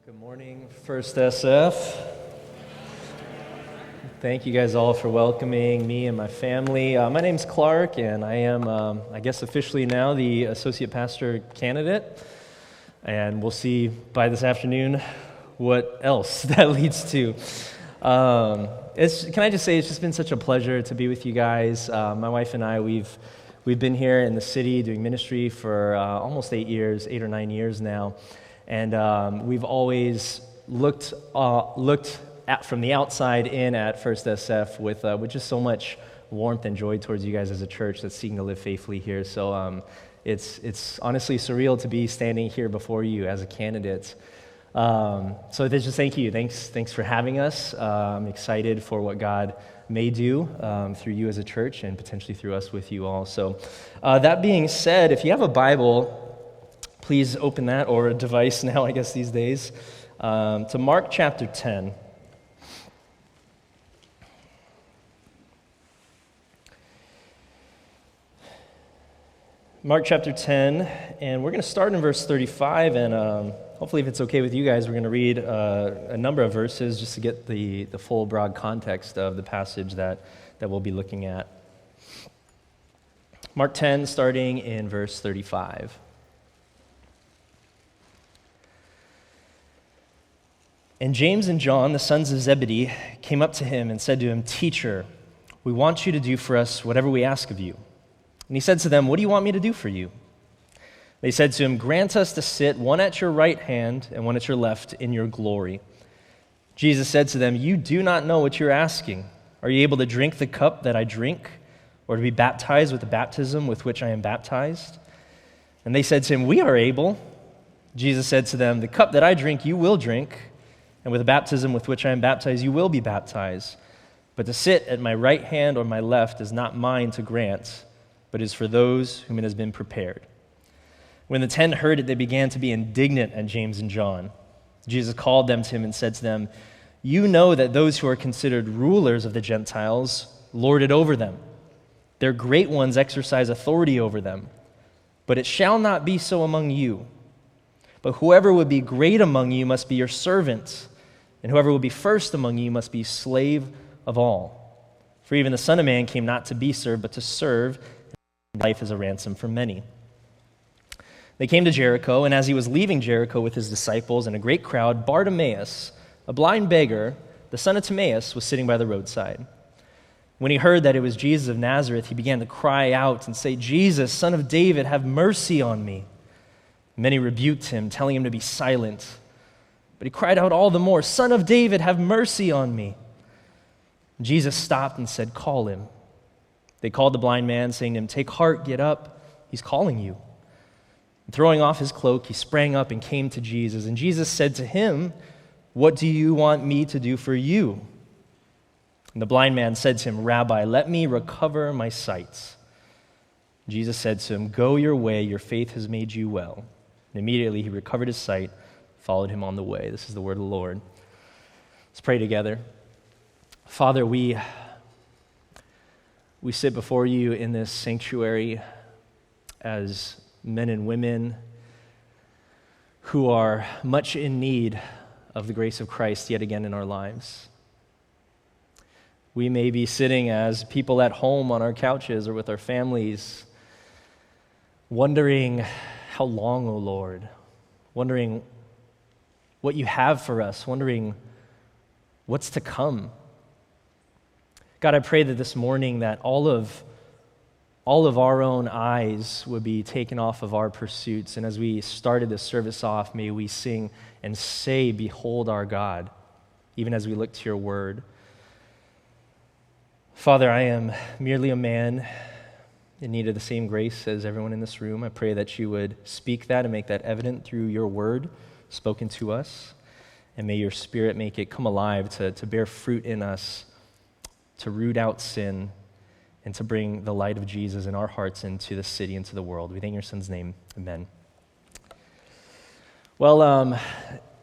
Good morning, FirstSF. Thank you guys all for welcoming me and my family. My name's Clark, and I am, I guess officially now, the associate pastor candidate. And we'll see by this afternoon what else that leads to. Can I just say, it's just been such a pleasure to be with you guys. My wife and I, we've been here in the city doing ministry for almost 8 or 9 years now. And we've always looked at from the outside in at FirstSF with just so much warmth and joy towards you guys as a church that's seeking to live faithfully here. So it's honestly surreal to be standing here before you as a candidate. So just thank you. Thanks for having us. I'm excited for what God may do through you as a church and potentially through us with you all. So that being said, if you have a Bible, please open that, or a device now, I guess, these days, to Mark chapter 10. Mark chapter 10, and we're going to start in verse 35, and hopefully, if it's okay with you guys, we're going to read a number of verses just to get the full, broad context of the passage that we'll be looking at. Mark 10, starting in verse 35. And James and John, the sons of Zebedee, came up to him and said to him, "Teacher, we want you to do for us whatever we ask of you." And he said to them, "What do you want me to do for you?" They said to him, "Grant us to sit, one at your right hand and one at your left, in your glory." Jesus said to them, "You do not know what you're asking. Are you able to drink the cup that I drink, or to be baptized with the baptism with which I am baptized?" And they said to him, "We are able." Jesus said to them, "The cup that I drink you will drink, and with the baptism with which I am baptized, you will be baptized. But to sit at my right hand or my left is not mine to grant, but is for those whom it has been prepared." When the 10 heard it, they began to be indignant at James and John. Jesus called them to him and said to them, "You know that those who are considered rulers of the Gentiles lord it over them. Their great ones exercise authority over them. But it shall not be so among you. But whoever would be great among you must be your servant, and whoever will be first among you must be slave of all. For even the Son of Man came not to be served, but to serve, and life as a ransom for many." They came to Jericho, and as he was leaving Jericho with his disciples and a great crowd, Bartimaeus, a blind beggar, the son of Timaeus, was sitting by the roadside. When he heard that it was Jesus of Nazareth, he began to cry out and say, "Jesus, Son of David, have mercy on me." Many rebuked him, telling him to be silent. But he cried out all the more, "Son of David, have mercy on me." Jesus stopped and said, "Call him." They called the blind man, saying to him, "Take heart, get up, he's calling you." And throwing off his cloak, he sprang up and came to Jesus. And Jesus said to him, "What do you want me to do for you?" And the blind man said to him, "Rabbi, let me recover my sight." Jesus said to him, "Go your way, your faith has made you well." And immediately he recovered his sight, followed him on the way. This is the word of the Lord. Let's pray together. Father, we sit before you in this sanctuary as men and women who are much in need of the grace of Christ yet again in our lives. We may be sitting as people at home on our couches or with our families, wondering, how long, O Lord? Wondering what you have for us, wondering what's to come. God, I pray that this morning that all of our own eyes would be taken off of our pursuits, and as we started this service off, may we sing and say, "Behold our God," even as we look to your word. Father, I am merely a man in need of the same grace as everyone in this room. I pray that you would speak that and make that evident through your word spoken to us. And may your Spirit make it come alive to bear fruit in us, to root out sin, and to bring the light of Jesus in our hearts into the city, into the world. We thank your Son's name. Amen. Well,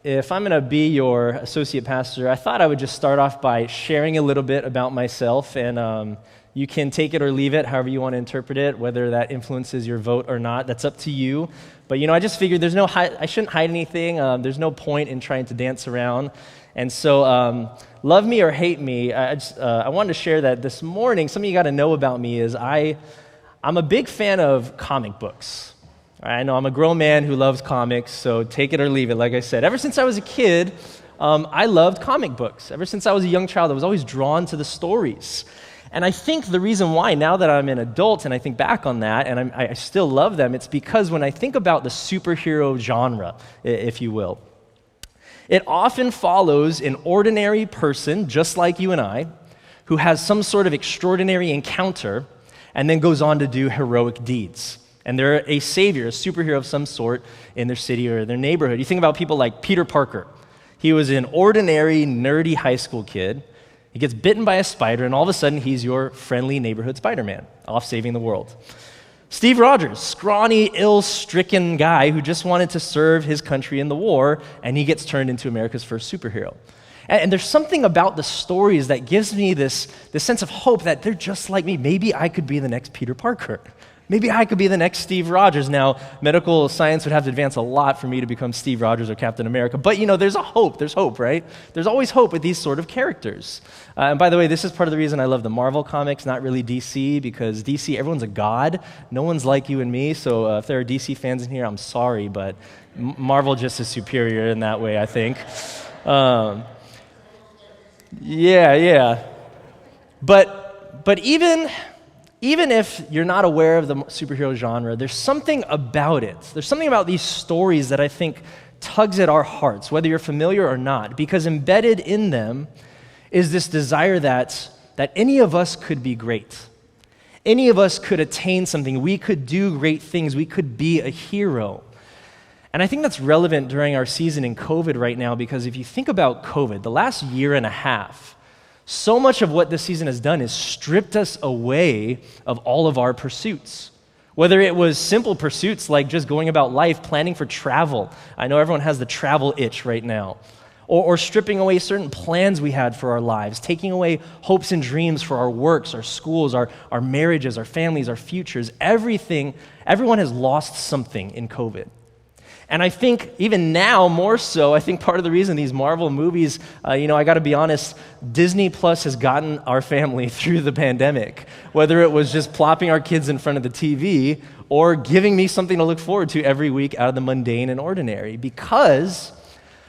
if I'm going to be your associate pastor, I thought I would just start off by sharing a little bit about myself and You can take it or leave it, however you want to interpret it, whether that influences your vote or not. That's up to you. But, I just figured I shouldn't hide anything. There's no point in trying to dance around. And so, love me or hate me, I wanted to share that this morning. Something you got to know about me is I'm a big fan of comic books. I know I'm a grown man who loves comics, so take it or leave it, like I said. Ever since I was a kid, I loved comic books. Ever since I was a young child, I was always drawn to the stories. And I think the reason why, now that I'm an adult and I think back on that, and I still love them, it's because when I think about the superhero genre, if you will, it often follows an ordinary person, just like you and I, who has some sort of extraordinary encounter and then goes on to do heroic deeds. And they're a savior, a superhero of some sort in their city or their neighborhood. You think about people like Peter Parker. He was an ordinary, nerdy high school kid. He gets bitten by a spider, and all of a sudden, he's your friendly neighborhood Spider-Man, off saving the world. Steve Rogers, scrawny, ill-stricken guy who just wanted to serve his country in the war, and he gets turned into America's first superhero. And there's something about the stories that gives me this sense of hope that they're just like me. Maybe I could be the next Peter Parker. Maybe I could be the next Steve Rogers. Now, medical science would have to advance a lot for me to become Steve Rogers or Captain America. But, there's a hope. There's hope, right? There's always hope with these sort of characters. And by the way, this is part of the reason I love the Marvel comics, not really DC, because DC, everyone's a god. No one's like you and me. So if there are DC fans in here, I'm sorry, but Marvel just is superior in that way, I think. Yeah. But even if you're not aware of the superhero genre, there's something about it. There's something about these stories that I think tugs at our hearts, whether you're familiar or not, because embedded in them is this desire that any of us could be great. Any of us could attain something. We could do great things. We could be a hero. And I think that's relevant during our season in COVID right now, because if you think about COVID, the last year and a half, so much of what this season has done is stripped us away of all of our pursuits. Whether it was simple pursuits like just going about life, planning for travel. I know everyone has the travel itch right now. Or stripping away certain plans we had for our lives, taking away hopes and dreams for our works, our schools, our marriages, our families, our futures. Everyone has lost something in COVID. And I think even now, more so, I think part of the reason these Marvel movies, I got to be honest, Disney Plus has gotten our family through the pandemic. Whether it was just plopping our kids in front of the TV or giving me something to look forward to every week out of the mundane and ordinary. Because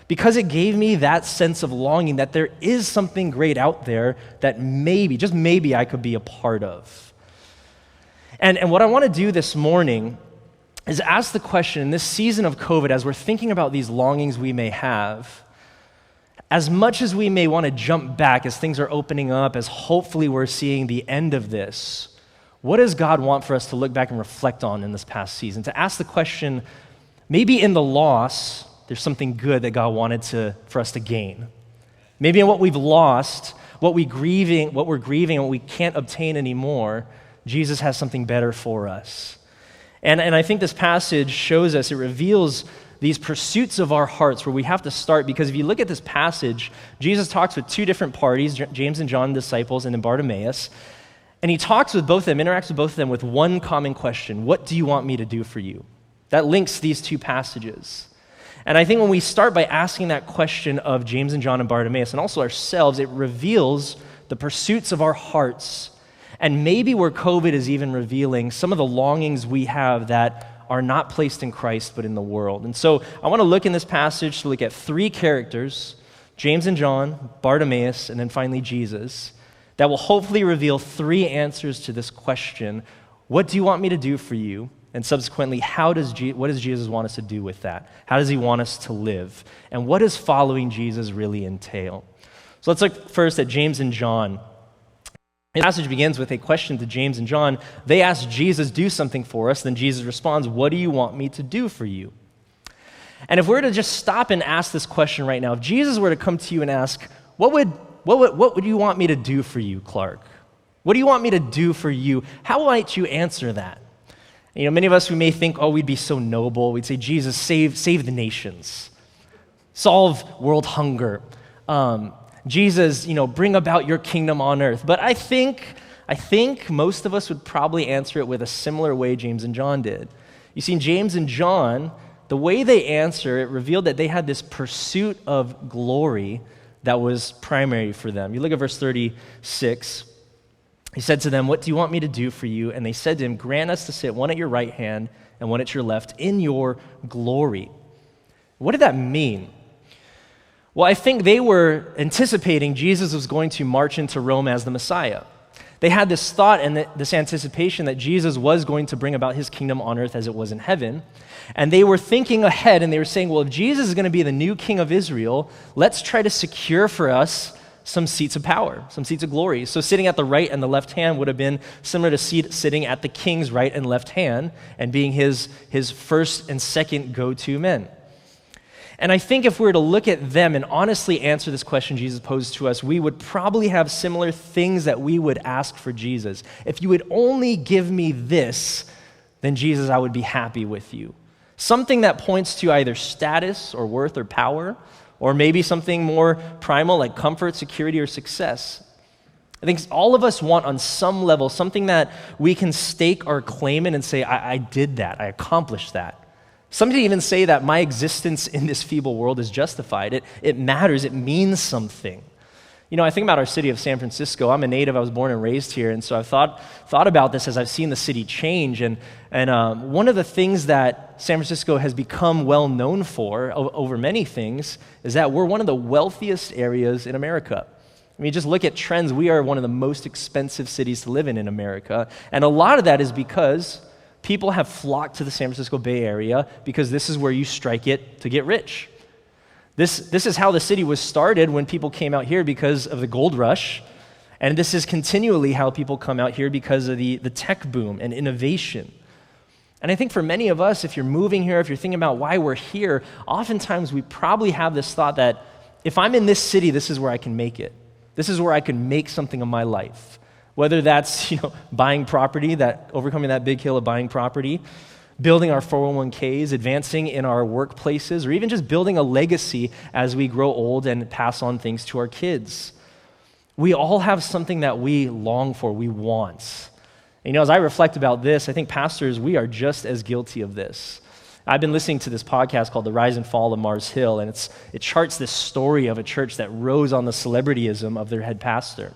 it gave me that sense of longing that there is something great out there that maybe, just maybe, I could be a part of. And what I want to do this morning is ask the question in this season of COVID, as we're thinking about these longings we may have, as much as we may want to jump back as things are opening up, as hopefully we're seeing the end of this, what does God want for us to look back and reflect on in this past season? To ask the question, maybe in the loss, there's something good that God wanted for us to gain. Maybe in what we've lost, what we're grieving, and what we can't obtain anymore, Jesus has something better for us. And I think this passage shows us, it reveals these pursuits of our hearts where we have to start, because if you look at this passage, Jesus talks with two different parties, James and John, the disciples, and then Bartimaeus, and he talks with both of them, interacts with both of them with one common question: what do you want me to do for you? That links these two passages. And I think when we start by asking that question of James and John and Bartimaeus, and also ourselves, it reveals the pursuits of our hearts. And maybe where COVID is even revealing some of the longings we have that are not placed in Christ but in the world. And so I want to look in this passage to look at three characters, James and John, Bartimaeus, and then finally Jesus, that will hopefully reveal three answers to this question: what do you want me to do for you? And subsequently, what does Jesus want us to do with that? How does he want us to live? And what does following Jesus really entail? So let's look first at James and John. The passage begins with a question to James and John. They ask Jesus, do something for us. Then Jesus responds, what do you want me to do for you? And if we were to just stop and ask this question right now, if Jesus were to come to you and ask, what would you want me to do for you, Clark? What do you want me to do for you? How might you answer that? Many of us, we may think, we'd be so noble. We'd say, Jesus, save the nations. Solve world hunger. Jesus, bring about your kingdom on earth. But I think I think most of us would probably answer it with a similar way James and John did. You see, James and John, the way they answer, it revealed that they had this pursuit of glory that was primary for them. You look at verse 36. He said to them, "What do you want me to do for you?" And they said to him, "Grant us to sit one at your right hand and one at your left in your glory." What did that mean? Well, I think they were anticipating Jesus was going to march into Rome as the Messiah. They had this thought and this anticipation that Jesus was going to bring about his kingdom on earth as it was in heaven. And they were thinking ahead, and they were saying, well, if Jesus is going to be the new king of Israel, let's try to secure for us some seats of power, some seats of glory. So sitting at the right and the left hand would have been similar to sitting at the king's right and left hand and being his first and second go-to men. And I think if we were to look at them and honestly answer this question Jesus posed to us, we would probably have similar things that we would ask for Jesus. If you would only give me this, then Jesus, I would be happy with you. Something that points to either status or worth or power, or maybe something more primal like comfort, security, or success. I think all of us want on some level something that we can stake our claim in and say, I did that, I accomplished that. Some even say that my existence in this feeble world is justified. It matters, it means something. You know, I think about our city of San Francisco. I'm a native, I was born and raised here, and so I've thought about this as I've seen the city change. And one of the things that San Francisco has become well known for over many things is that we're one of the wealthiest areas in America. I mean, just look at trends. We are one of the most expensive cities to live in America. And a lot of that is because people have flocked to the San Francisco Bay Area because this is where you strike it to get rich. This is how the city was started when people came out here because of the gold rush. And this is continually how people come out here because of the tech boom and innovation. And I think for many of us, if you're moving here, if you're thinking about why we're here, oftentimes we probably have this thought that if I'm in this city, this is where I can make it. This is where I can make something of my life. Whether that's, buying property, overcoming that big hill of buying property, building our 401ks, advancing in our workplaces, or even just building a legacy as we grow old and pass on things to our kids. We all have something that we long for, we want. And, as I reflect about this, I think pastors, we are just as guilty of this. I've been listening to this podcast called The Rise and Fall of Mars Hill, and it charts this story of a church that rose on the celebrityism of their head pastor.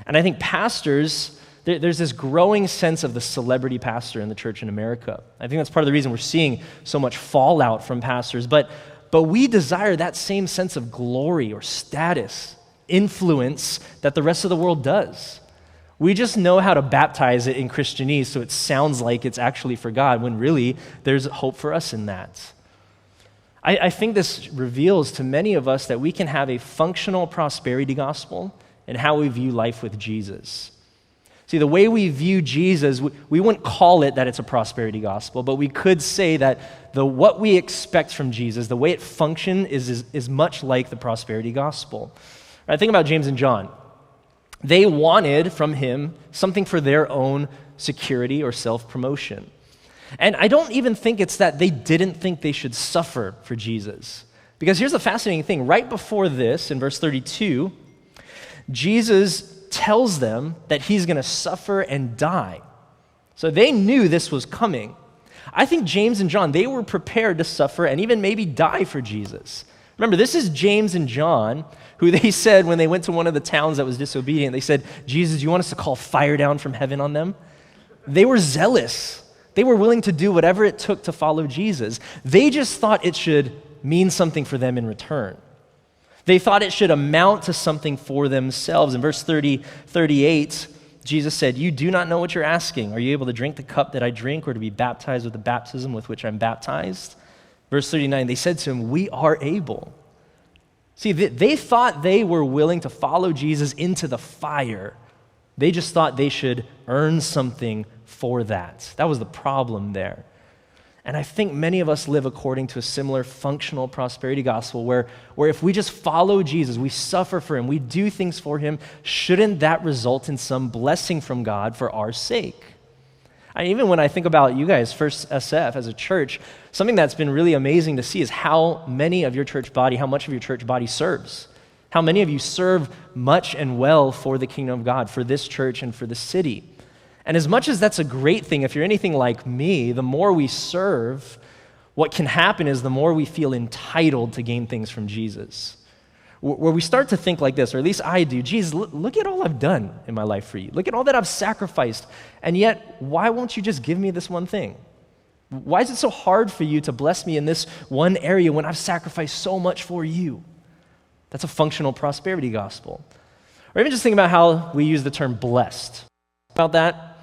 And I think pastors, there's this growing sense of the celebrity pastor in the church in America. I think that's part of the reason we're seeing so much fallout from pastors. But we desire that same sense of glory or status, influence that the rest of the world does. We just know how to baptize it in Christianese so it sounds like it's actually for God, when really there's hope for us in that. I think this reveals to many of us that we can have a functional prosperity gospel in how we view life with Jesus. See, the way we view Jesus, we wouldn't call it that it's a prosperity gospel, but we could say that what we expect from Jesus, the way it functions is much like the prosperity gospel. Right, think about James and John. They wanted from him something for their own security or self-promotion. And I don't even think it's that they didn't think they should suffer for Jesus. Because here's the fascinating thing. Right before this, in verse 32, Jesus tells them that he's going to suffer and die. So they knew this was coming. I think James and John, they were prepared to suffer and even maybe die for Jesus. Remember, this is James and John, who they said when they went to one of the towns that was disobedient, they said, Jesus, do you want us to call fire down from heaven on them? They were zealous. They were willing to do whatever it took to follow Jesus. They just thought it should mean something for them in return. They thought it should amount to something for themselves. In verse 38, Jesus said, you do not know what you're asking. Are you able to drink the cup that I drink, or to be baptized with the baptism with which I'm baptized? Verse 39, they said to him, we are able. See, they thought they were willing to follow Jesus into the fire. They just thought they should earn something for that. That was the problem there. And I think many of us live according to a similar functional prosperity gospel where if we just follow Jesus, we suffer for him, we do things for him, shouldn't that result in some blessing from God for our sake? Even when I think about you guys, FirstSF as a church, something that's been really amazing to see is how much of your church body serves. How many of you serve much and well for the kingdom of God, for this church and for the city? And as much as that's a great thing, if you're anything like me, the more we serve, what can happen is the more we feel entitled to gain things from Jesus. Where we start to think like this, or at least I do, Jesus, look at all I've done in my life for you. Look at all that I've sacrificed. And yet, why won't you just give me this one thing? Why is it so hard for you to bless me in this one area when I've sacrificed so much for you? That's a functional prosperity gospel. Or even just think about how we use the term blessed. About that,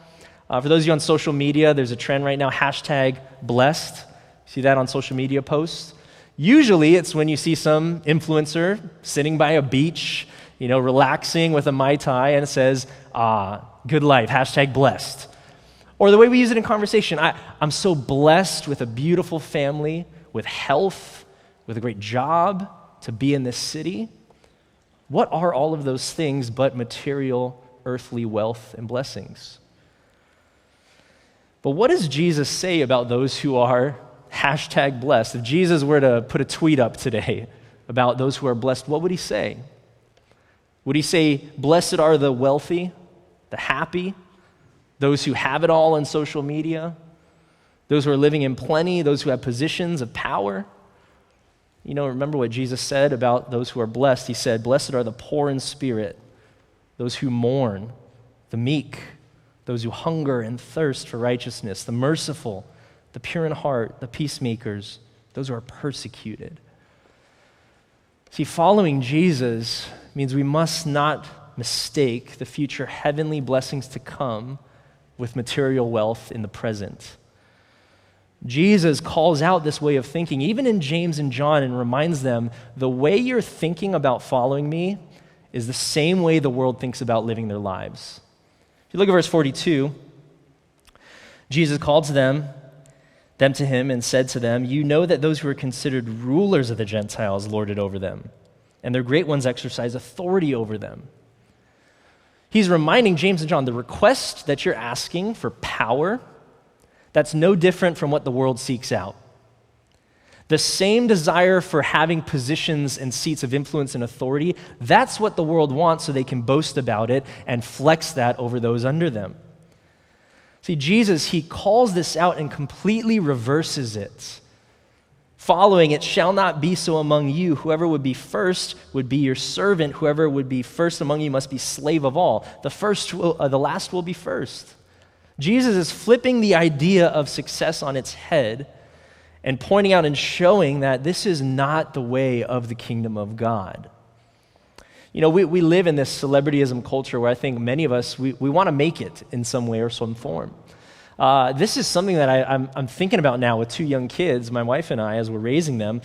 for those of you on social media, there's a trend right now, hashtag blessed. See that on social media posts? Usually it's when you see some influencer sitting by a beach, relaxing with a Mai Tai, and it says, good life, hashtag blessed. Or the way we use it in conversation, I'm so blessed with a beautiful family, with health, with a great job, to be in this city. What are all of those things but material, earthly wealth and blessings? But what does Jesus say about those who are hashtag blessed? If Jesus were to put a tweet up today about those who are blessed, what would he say? Would he say, blessed are the wealthy, the happy, those who have it all on social media, those who are living in plenty, those who have positions of power? Remember what Jesus said about those who are blessed. He said, blessed are the poor in spirit, those who mourn, the meek, those who hunger and thirst for righteousness, the merciful, the pure in heart, the peacemakers, those who are persecuted. See, following Jesus means we must not mistake the future heavenly blessings to come with material wealth in the present. Jesus calls out this way of thinking, even in James and John, and reminds them, the way you're thinking about following me is the same way the world thinks about living their lives. If you look at verse 42, Jesus called them to him and said to them, you know that those who are considered rulers of the Gentiles lord it over them, and their great ones exercise authority over them. He's reminding James and John, the request that you're asking for power, that's no different from what the world seeks out. The same desire for having positions and seats of influence and authority, that's what the world wants so they can boast about it and flex that over those under them. See, Jesus, he calls this out and completely reverses it. Following, it shall not be so among you. Whoever would be first would be your servant. Whoever would be first among you must be slave of all. The last will be first. Jesus is flipping the idea of success on its head and pointing out and showing that this is not the way of the kingdom of God. We live in this celebrityism culture where I think many of us, we want to make it in some way or some form. This is something that I'm thinking about now with two young kids, my wife and I, as we're raising them,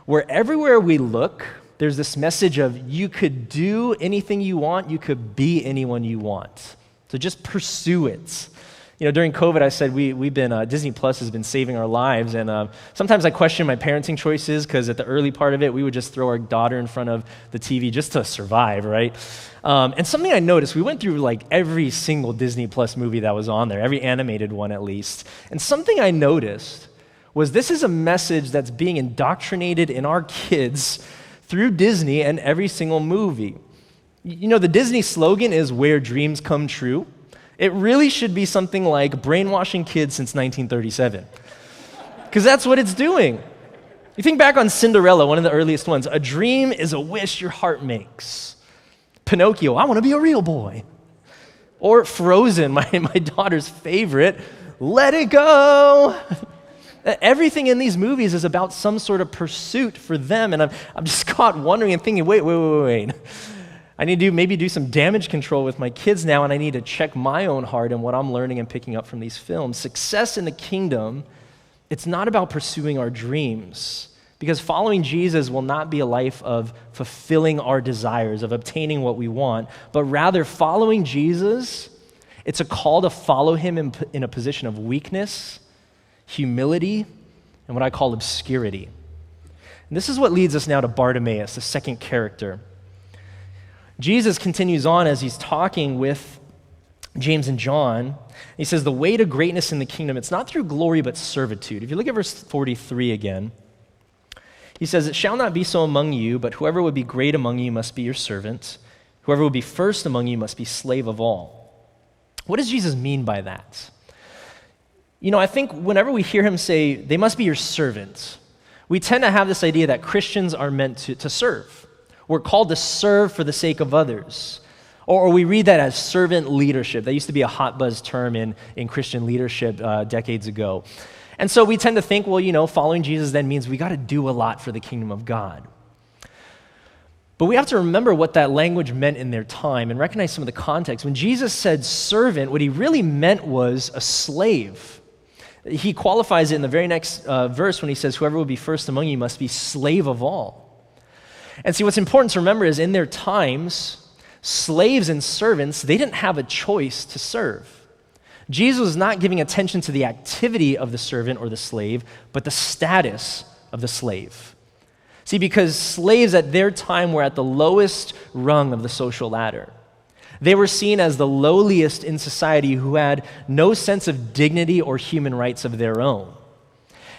where everywhere we look, there's this message of you could do anything you want, you could be anyone you want. So just pursue it. During COVID, I said we've been, Disney Plus has been saving our lives, and sometimes I question my parenting choices because at the early part of it, we would just throw our daughter in front of the TV just to survive, right? And something I noticed, we went through like every single Disney Plus movie that was on there, every animated one at least, and something I noticed was this is a message that's being indoctrinated in our kids through Disney and every single movie. The Disney slogan is where dreams come true. It really should be something like brainwashing kids since 1937. Because that's what it's doing. You think back on Cinderella, one of the earliest ones. A dream is a wish your heart makes. Pinocchio, I want to be a real boy. Or Frozen, my daughter's favorite, let it go. Everything in these movies is about some sort of pursuit for them. And I'm just caught wondering and thinking, wait. I need to maybe do some damage control with my kids now, and I need to check my own heart and what I'm learning and picking up from these films. Success in the kingdom, it's not about pursuing our dreams, because following Jesus will not be a life of fulfilling our desires, of obtaining what we want, but rather following Jesus, it's a call to follow him in a position of weakness, humility, and what I call obscurity. And this is what leads us now to Bartimaeus, the second character. Jesus continues on as he's talking with James and John. He says, the way to greatness in the kingdom, it's not through glory but servitude. If you look at verse 43 again, He says, "It shall not be so among you, but whoever would be great among you must be your servant. Whoever would be first among you must be slave of all." What does Jesus mean by that? I think whenever we hear him say, "They must be your servant," we tend to have this idea that Christians are meant to serve. We're called to serve for the sake of others. Or we read that as servant leadership. That used to be a hot buzz term in Christian leadership decades ago. And so we tend to think, following Jesus then means we got to do a lot for the kingdom of God. But we have to remember what that language meant in their time and recognize some of the context. When Jesus said servant, what he really meant was a slave. He qualifies it in the very next verse when he says, "Whoever will be first among you must be slave of all." And see, what's important to remember is in their times, slaves and servants, they didn't have a choice to serve. Jesus was not giving attention to the activity of the servant or the slave, but the status of the slave. See, because slaves at their time were at the lowest rung of the social ladder. They were seen as the lowliest in society who had no sense of dignity or human rights of their own.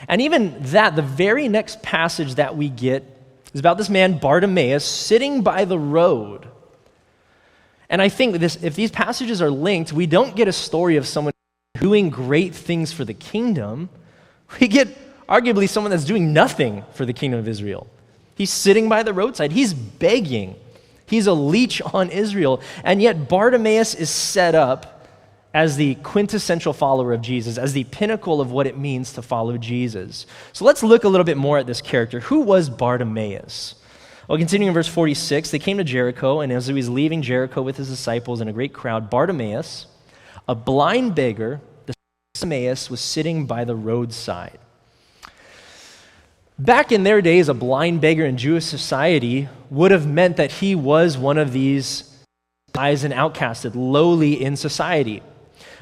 And even that, the very next passage that we get is about this man, Bartimaeus, sitting by the road. And I think if these passages are linked, we don't get a story of someone doing great things for the kingdom. We get arguably someone that's doing nothing for the kingdom of Israel. He's sitting by the roadside. He's begging. He's a leech on Israel. And yet Bartimaeus is set up as the quintessential follower of Jesus, as the pinnacle of what it means to follow Jesus. So let's look a little bit more at this character. Who was Bartimaeus? Well, continuing in verse 46, they came to Jericho, and as he was leaving Jericho with his disciples and a great crowd, Bartimaeus, a blind beggar, the son of Bartimaeus, was sitting by the roadside. Back in their days, a blind beggar in Jewish society would have meant that he was one of these guys and outcasted, lowly in society.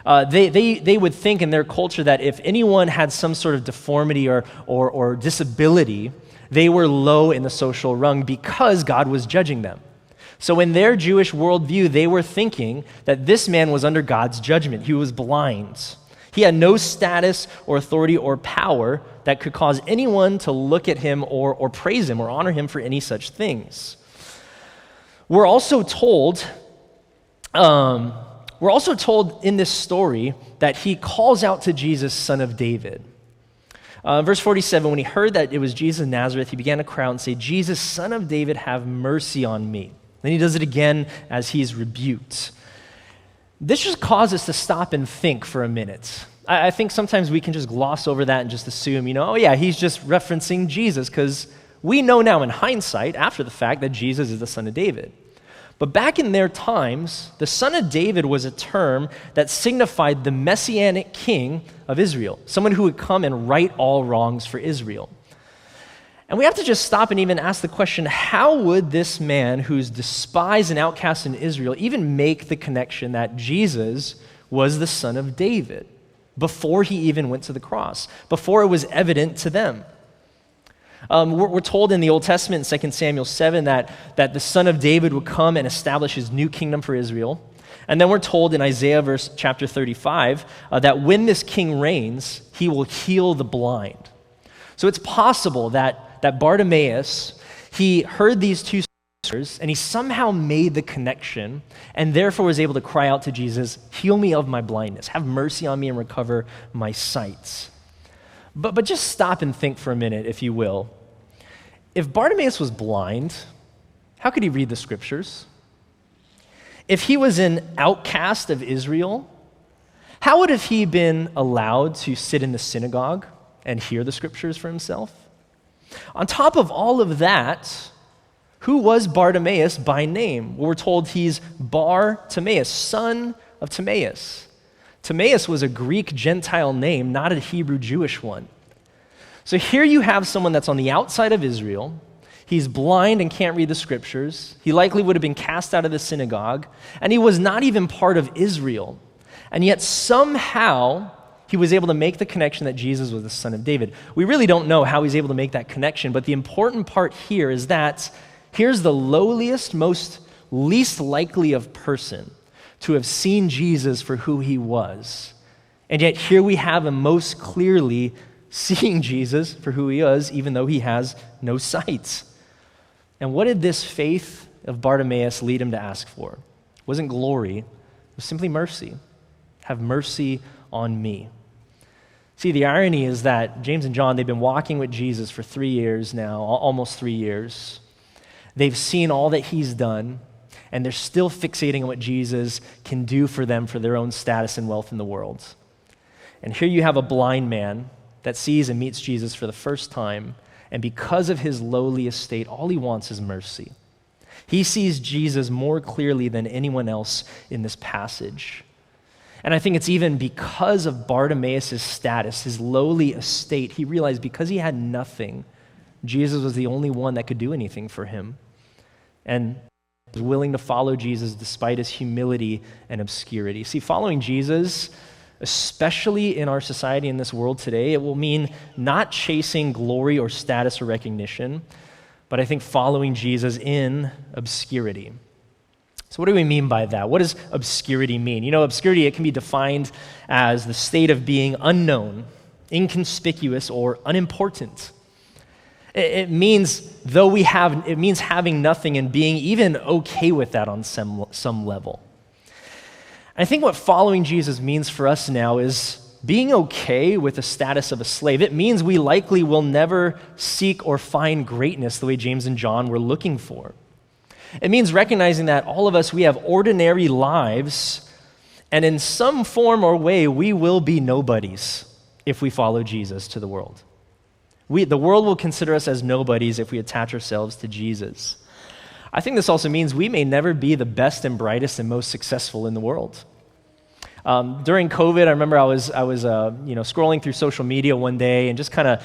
They would think in their culture that if anyone had some sort of deformity or disability, they were low in the social rung because God was judging them. So in their Jewish worldview, they were thinking that this man was under God's judgment. He was blind. He had no status or authority or power that could cause anyone to look at him or praise him or honor him for any such things. We're also told in this story that he calls out to Jesus, "Son of David." Verse 47, when he heard that it was Jesus of Nazareth, he began to cry out and say, "Jesus, Son of David, have mercy on me." Then he does it again as he's rebuked. This just causes us to stop and think for a minute. I think sometimes we can just gloss over that and just assume, he's just referencing Jesus, because we know now in hindsight, after the fact, that Jesus is the Son of David. But back in their times, the Son of David was a term that signified the messianic king of Israel, someone who would come and right all wrongs for Israel. And we have to just stop and even ask the question, how would this man who's despised and outcast in Israel even make the connection that Jesus was the Son of David before he even went to the cross, before it was evident to them? We're told in the Old Testament, 2 Samuel 7, that the Son of David would come and establish his new kingdom for Israel. And then we're told in Isaiah chapter 35 that when this king reigns, he will heal the blind. So it's possible that Bartimaeus, he heard these two scriptures and he somehow made the connection and therefore was able to cry out to Jesus, "Heal me of my blindness, have mercy on me and recover my sight." But just stop and think for a minute, if you will. If Bartimaeus was blind, how could he read the scriptures? If he was an outcast of Israel, how would have he been allowed to sit in the synagogue and hear the scriptures for himself? On top of all of that, who was Bartimaeus by name? Well, we're told he's Bartimaeus, son of Timaeus. Timaeus was a Greek Gentile name, not a Hebrew Jewish one. So here you have someone that's on the outside of Israel. He's blind and can't read the scriptures. He likely would have been cast out of the synagogue, and he was not even part of Israel. And yet somehow he was able to make the connection that Jesus was the Son of David. We really don't know how he's able to make that connection, but the important part here is that here's the lowliest, most least likely of person to have seen Jesus for who he was. And yet here we have him most clearly seeing Jesus for who he is, even though he has no sight. And what did this faith of Bartimaeus lead him to ask for? It wasn't glory, it was simply mercy. Have mercy on me. See, the irony is that James and John, they've been walking with Jesus for 3 years now, almost 3 years. They've seen all that he's done, and they're still fixating on what Jesus can do for them for their own status and wealth in the world. And here you have a blind man that sees and meets Jesus for the first time, and because of his lowly estate, all he wants is mercy. He sees Jesus more clearly than anyone else in this passage. And I think it's even because of Bartimaeus' status, his lowly estate, he realized because he had nothing, Jesus was the only one that could do anything for him. And he was willing to follow Jesus despite his humility and obscurity. See, following Jesus, especially in our society in this world today, it will mean not chasing glory or status or recognition, but I think following Jesus in obscurity. So what do we mean by that? What does obscurity mean? You know, obscurity, it can be defined as the state of being unknown, inconspicuous, or unimportant. It means it means having nothing and being even okay with that on some level. I think what following Jesus means for us now is being okay with the status of a slave. It means we likely will never seek or find greatness the way James and John were looking for. It means recognizing that all of us, we have ordinary lives, and in some form or way, we will be nobodies if we follow Jesus to the world. The world will consider us as nobodies if we attach ourselves to Jesus. I think this also means we may never be the best and brightest and most successful in the world. During COVID, I remember I was scrolling through social media one day and just kind of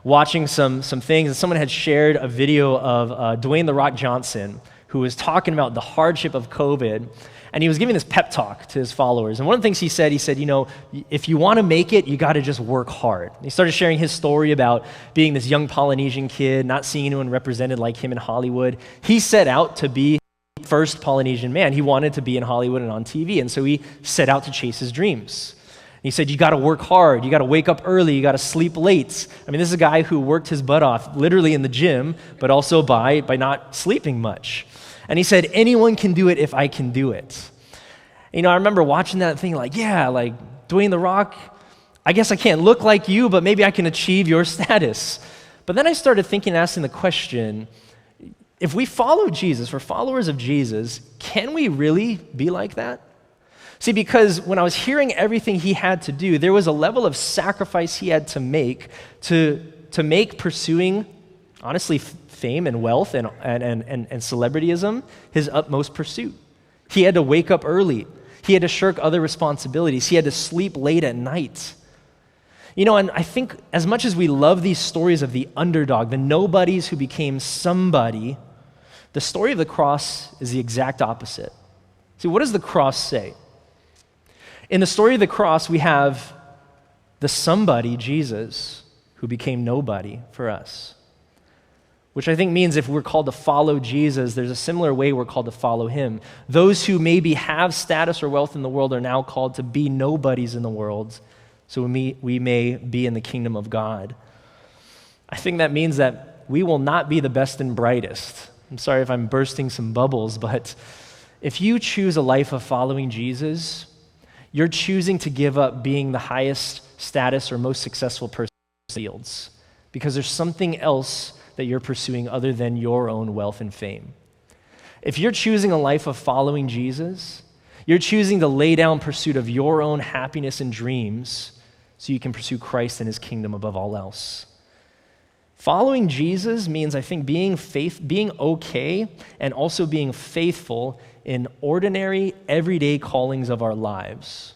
watching some things, and someone had shared a video of Dwayne "The Rock" Johnson, who was talking about the hardship of COVID, and he was giving this pep talk to his followers. And one of the things he said, if you want to make it, you got to just work hard. And he started sharing his story about being this young Polynesian kid, not seeing anyone represented like him in Hollywood. He set out to be the first Polynesian man. He wanted to be in Hollywood and on TV, and so he set out to chase his dreams. He said, you got to work hard, you got to wake up early, you got to sleep late. I mean, this is a guy who worked his butt off, literally in the gym, but also by not sleeping much. And he said, anyone can do it if I can do it. I remember watching that thing like Dwayne "The Rock," I guess I can't look like you, but maybe I can achieve your status. But then I started thinking, asking the question, if we follow Jesus, we're followers of Jesus, can we really be like that? See, because when I was hearing everything he had to do, there was a level of sacrifice he had to make pursuing, honestly, fame and wealth and celebrityism his utmost pursuit. He had to wake up early. He had to shirk other responsibilities. He had to sleep late at night. And I think as much as we love these stories of the underdog, the nobodies who became somebody, the story of the cross is the exact opposite. See, what does the cross say? In the story of the cross, we have the somebody, Jesus, who became nobody for us. Which I think means if we're called to follow Jesus, there's a similar way we're called to follow him. Those who maybe have status or wealth in the world are now called to be nobodies in the world, so we may be in the kingdom of God. I think that means that we will not be the best and brightest. I'm sorry if I'm bursting some bubbles, but if you choose a life of following Jesus, you're choosing to give up being the highest status or most successful person in the fields because there's something else that you're pursuing other than your own wealth and fame. If you're choosing a life of following Jesus, you're choosing to lay down pursuit of your own happiness and dreams so you can pursue Christ and his kingdom above all else. Following Jesus means, I think, being okay and also being faithful in ordinary, everyday callings of our lives.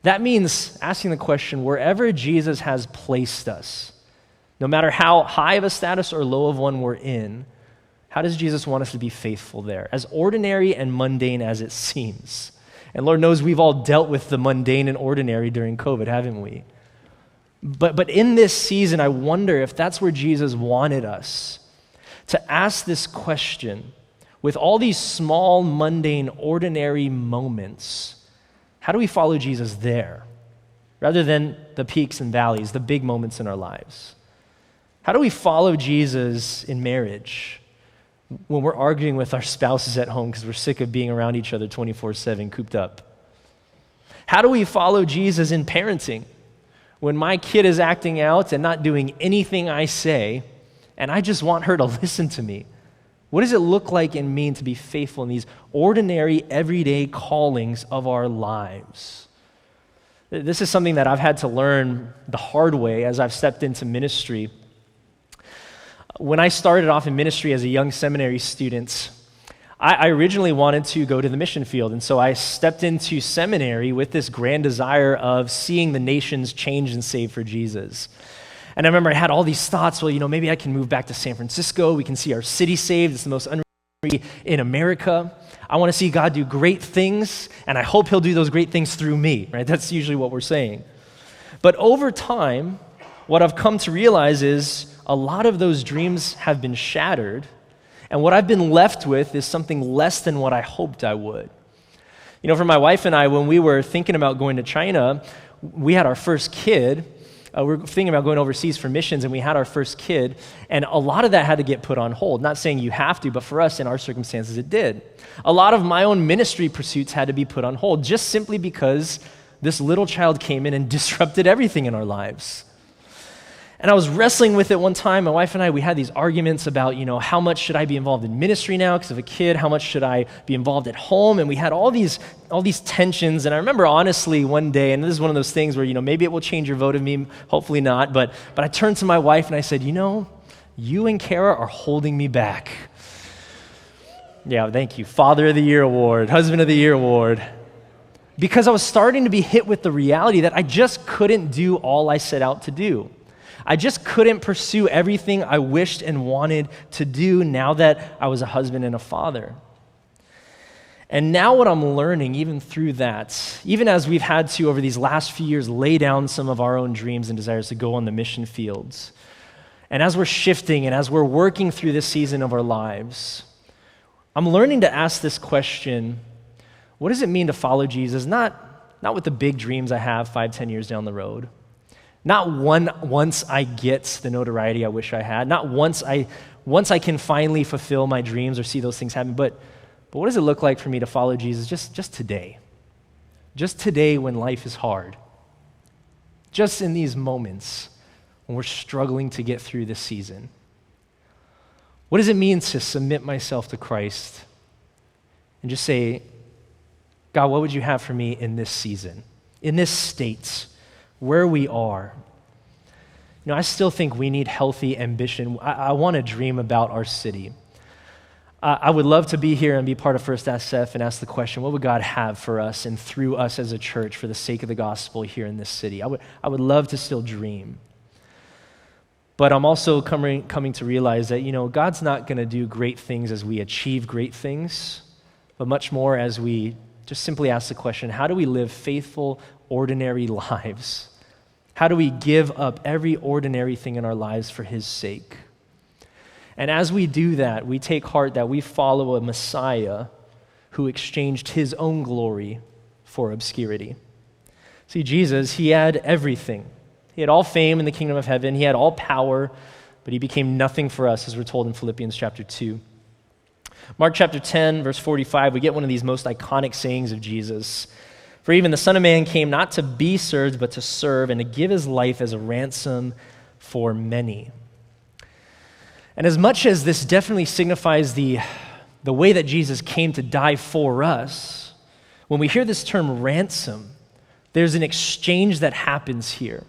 That means asking the question, wherever Jesus has placed us, no matter how high of a status or low of one we're in, how does Jesus want us to be faithful there? As ordinary and mundane as it seems. And Lord knows we've all dealt with the mundane and ordinary during COVID, haven't we? But in this season, I wonder if that's where Jesus wanted us, to ask this question, with all these small, mundane, ordinary moments, how do we follow Jesus there? rather than the peaks and valleys, the big moments in our lives? How do we follow Jesus in marriage when we're arguing with our spouses at home because we're sick of being around each other 24/7, cooped up? How do we follow Jesus in parenting when my kid is acting out and not doing anything I say, and I just want her to listen to me? What does it look like and mean to be faithful in these ordinary, everyday callings of our lives? This is something that I've had to learn the hard way as I've stepped into ministry. When I started off in ministry as a young seminary student, I originally wanted to go to the mission field, and so I stepped into seminary with this grand desire of seeing the nations change and saved for Jesus. And I remember I had all these thoughts, well, maybe I can move back to San Francisco, we can see our city saved, it's the most unreal in America. I want to see God do great things, and I hope he'll do those great things through me, right? That's usually what we're saying. But over time, what I've come to realize is a lot of those dreams have been shattered, and what I've been left with is something less than what I hoped I would. For my wife and I, when we were thinking about going to China, we had our first kid. We were thinking about going overseas for missions, and we had our first kid, and a lot of that had to get put on hold. Not saying you have to, but for us, in our circumstances, it did. A lot of my own ministry pursuits had to be put on hold, just simply because this little child came in and disrupted everything in our lives. And I was wrestling with it one time. My wife and I, we had these arguments about, how much should I be involved in ministry now because of a kid? How much should I be involved at home? And we had all these tensions. And I remember honestly one day, and this is one of those things where, maybe it will change your vote of me, hopefully not. But I turned to my wife and I said, you and Kara are holding me back. Yeah, thank you. Father of the Year award, Husband of the Year award. Because I was starting to be hit with the reality that I just couldn't do all I set out to do. I just couldn't pursue everything I wished and wanted to do now that I was a husband and a father. And now what I'm learning, even through that, even as we've had to, over these last few years, lay down some of our own dreams and desires to go on the mission fields, and as we're shifting and as we're working through this season of our lives, I'm learning to ask this question: what does it mean to follow Jesus? Not with the big dreams I have 5-10 years down the road. Not once I get the notoriety I wish I had. Not once I can finally fulfill my dreams or see those things happen. But what does it look like for me to follow Jesus just today? Just today when life is hard. Just in these moments when we're struggling to get through this season. What does it mean to submit myself to Christ and just say, God, what would you have for me in this season, in this state, where we are? I still think we need healthy ambition. I want to dream about our city. I would love to be here and be part of FirstSF and ask the question, what would God have for us and through us as a church for the sake of the gospel here in this city? I would love to still dream. But I'm also coming to realize that, God's not going to do great things as we achieve great things, but much more as we just simply ask the question, how do we live faithful, ordinary lives? How do we give up every ordinary thing in our lives for his sake? And as we do that, we take heart that we follow a Messiah who exchanged his own glory for obscurity. See, Jesus, he had everything. He had all fame in the kingdom of heaven. He had all power, but he became nothing for us, as we're told in Philippians chapter 2. Mark chapter 10, verse 45, we get one of these most iconic sayings of Jesus. For even the Son of Man came not to be served, but to serve and to give his life as a ransom for many. And as much as this definitely signifies the way that Jesus came to die for us, when we hear this term ransom, there's an exchange that happens here.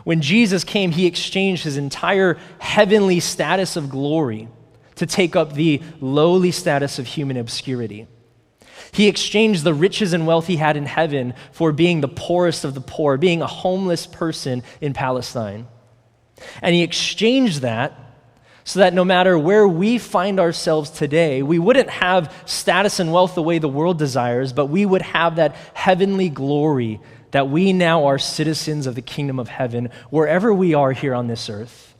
When Jesus came, he exchanged his entire heavenly status of glory to take up the lowly status of human obscurity. He exchanged the riches and wealth he had in heaven for being the poorest of the poor, being a homeless person in Palestine. And he exchanged that so that no matter where we find ourselves today, we wouldn't have status and wealth the way the world desires, but we would have that heavenly glory that we now are citizens of the kingdom of heaven wherever we are here on this earth.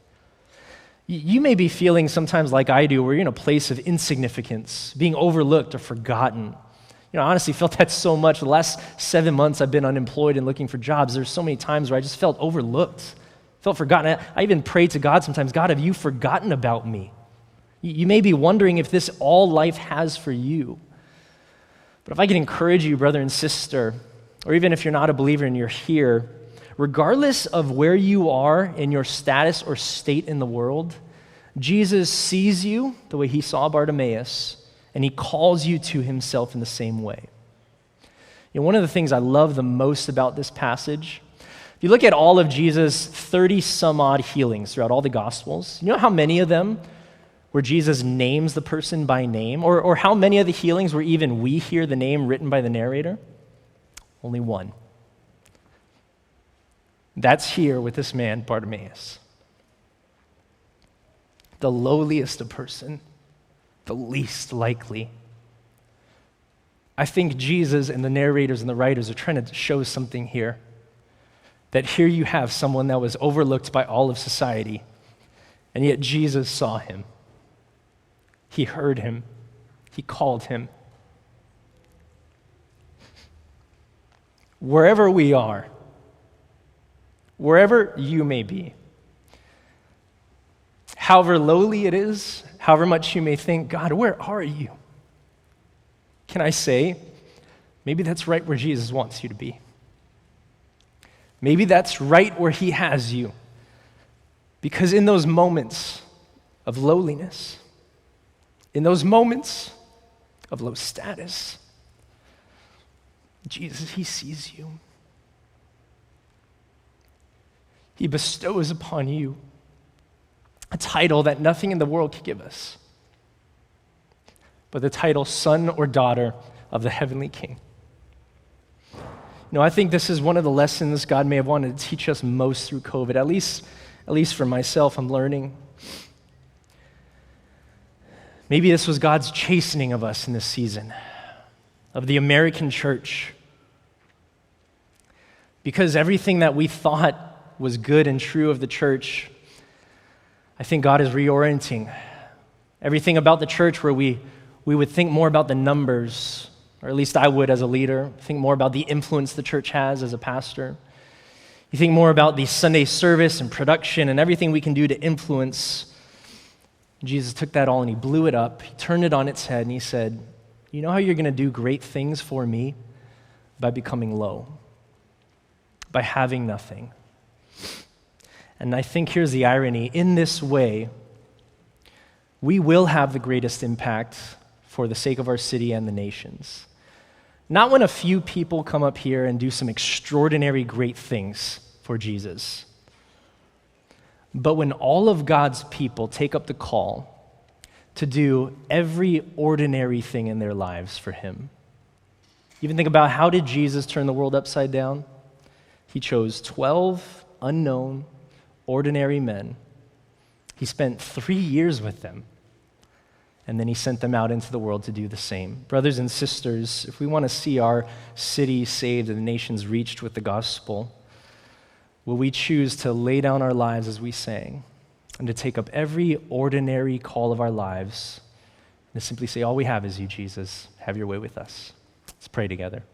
You may be feeling sometimes like I do, where you're in a place of insignificance, being overlooked or forgotten. I honestly felt that so much. The last 7 months I've been unemployed and looking for jobs. There's so many times where I just felt overlooked, felt forgotten. I even prayed to God sometimes, God, have you forgotten about me? You may be wondering if this all life has for you. But if I can encourage you, brother and sister, or even if you're not a believer and you're here, regardless of where you are in your status or state in the world, Jesus sees you the way he saw Bartimaeus, and he calls you to himself in the same way. One of the things I love the most about this passage, if you look at all of Jesus' 30-some-odd healings throughout all the Gospels, you know how many of them where Jesus names the person by name, or how many of the healings where even we hear the name written by the narrator? Only one. That's here with this man, Bartimaeus. The lowliest of person, the least likely. I think Jesus and the narrators and the writers are trying to show something here. That here you have someone that was overlooked by all of society, and yet Jesus saw him. He heard him. He called him. Wherever we are, wherever you may be, however lowly it is, however much you may think, God, where are you? Can I say, maybe that's right where Jesus wants you to be. Maybe that's right where he has you. Because in those moments of lowliness, in those moments of low status, Jesus, he sees you. He bestows upon you a title that nothing in the world could give us, but the title son or daughter of the heavenly King. I think this is one of the lessons God may have wanted to teach us most through COVID, at least for myself, I'm learning. Maybe this was God's chastening of us in this season, of the American church. Because everything that we thought was good and true of the church, I think God is reorienting. Everything about the church where we would think more about the numbers, or at least I would as a leader, think more about the influence the church has as a pastor. You think more about the Sunday service and production and everything we can do to influence. Jesus took that all and he blew it up. He turned it on its head and he said, you know how you're going to do great things for me? By becoming low, by having nothing. And I think here's the irony. In this way, we will have the greatest impact for the sake of our city and the nations. Not when a few people come up here and do some extraordinary great things for Jesus, but when all of God's people take up the call to do every ordinary thing in their lives for him. Even think about, how did Jesus turn the world upside down? He chose 12 unknown, ordinary men. He spent 3 years with them, and then he sent them out into the world to do the same. Brothers and sisters, if we want to see our city saved and the nations reached with the gospel, will we choose to lay down our lives as we sang, and to take up every ordinary call of our lives, and to simply say, all we have is you, Jesus. Have your way with us. Let's pray together.